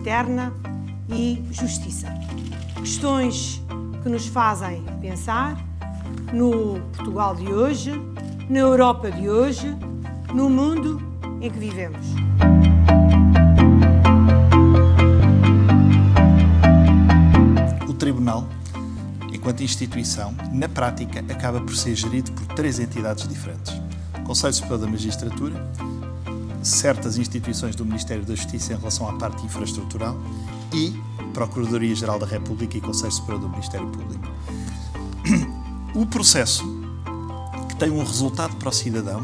interna e justiça. Questões que nos fazem pensar no Portugal de hoje, na Europa de hoje, no mundo em que vivemos. O Tribunal, enquanto instituição, na prática, acaba por ser gerido por 3 entidades diferentes. Conselho Superior da Magistratura, certas instituições do Ministério da Justiça em relação à parte infraestrutural e Procuradoria-Geral da República e Conselho Superior do Ministério Público. O processo, que tem um resultado para o cidadão,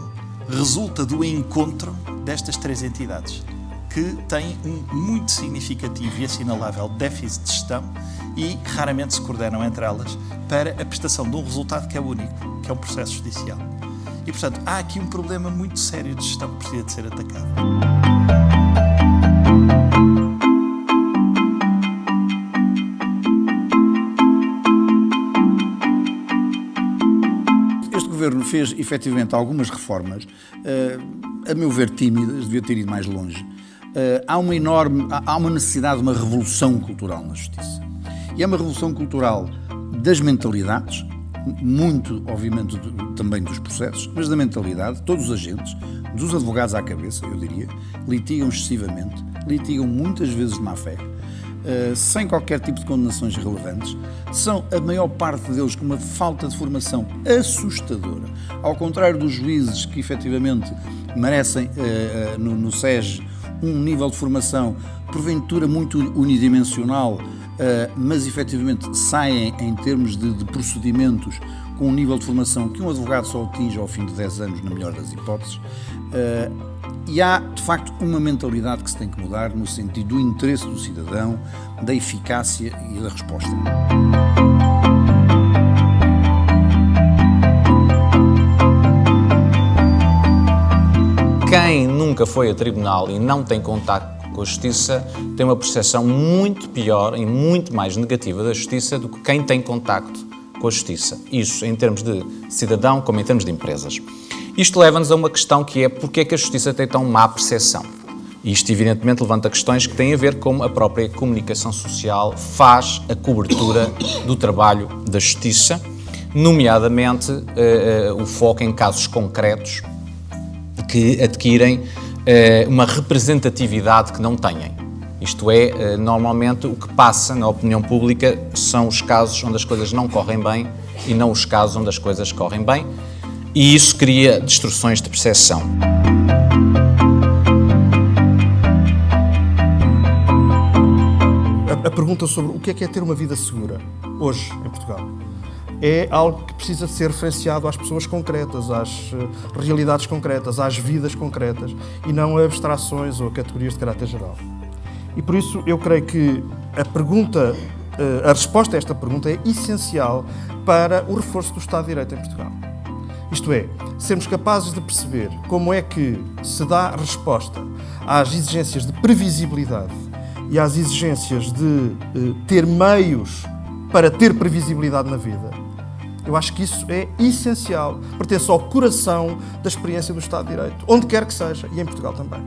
resulta do encontro destas 3 entidades, que têm um muito significativo e assinalável déficit de gestão e raramente se coordenam entre elas para a prestação de um resultado que é único, que é um processo judicial. E, portanto, há aqui um problema muito sério de gestão que precisa de ser atacado. Este governo fez, efetivamente, algumas reformas, a meu ver, tímidas, devia ter ido mais longe. Há uma necessidade de uma revolução cultural na justiça. E é uma revolução cultural das mentalidades, muito, obviamente, também dos processos, mas da mentalidade, todos os agentes, dos advogados à cabeça, eu diria, litigam excessivamente, litigam muitas vezes de má fé, sem qualquer tipo de condenações relevantes, são a maior parte deles com uma falta de formação assustadora, ao contrário dos juízes que efetivamente merecem no SEJ um nível de formação porventura muito unidimensional, mas efetivamente saem em termos de procedimentos com um nível de formação que um advogado só atinge ao fim de 10 anos, na melhor das hipóteses. E há, de facto, uma mentalidade que se tem que mudar no sentido do interesse do cidadão, da eficácia e da resposta. Quem nunca foi a tribunal e não tem contacto com a justiça tem uma percepção muito pior e muito mais negativa da justiça do que quem tem contacto com a justiça. Isso em termos de cidadão como em termos de empresas. Isto leva-nos a uma questão que é porque é que a justiça tem tão má percepção. Isto evidentemente levanta questões que têm a ver com a própria comunicação social faz a cobertura do trabalho da justiça, nomeadamente o foco em casos concretos que adquirem uma representatividade que não têm. Isto é, normalmente o que passa na opinião pública são os casos onde as coisas não correm bem e não os casos onde as coisas correm bem, e isso cria distorções de percepção. A pergunta sobre o que é ter uma vida segura hoje em Portugal é algo que precisa ser referenciado às pessoas concretas, às realidades concretas, às vidas concretas e não a abstrações ou a categorias de caráter geral. E por isso eu creio que a resposta a esta pergunta é essencial para o reforço do Estado de Direito em Portugal. Isto é, sermos capazes de perceber como é que se dá resposta às exigências de previsibilidade e às exigências de ter meios para ter previsibilidade na vida. Eu acho que isso é essencial, pertence ao coração da experiência do Estado de Direito, onde quer que seja, e em Portugal também.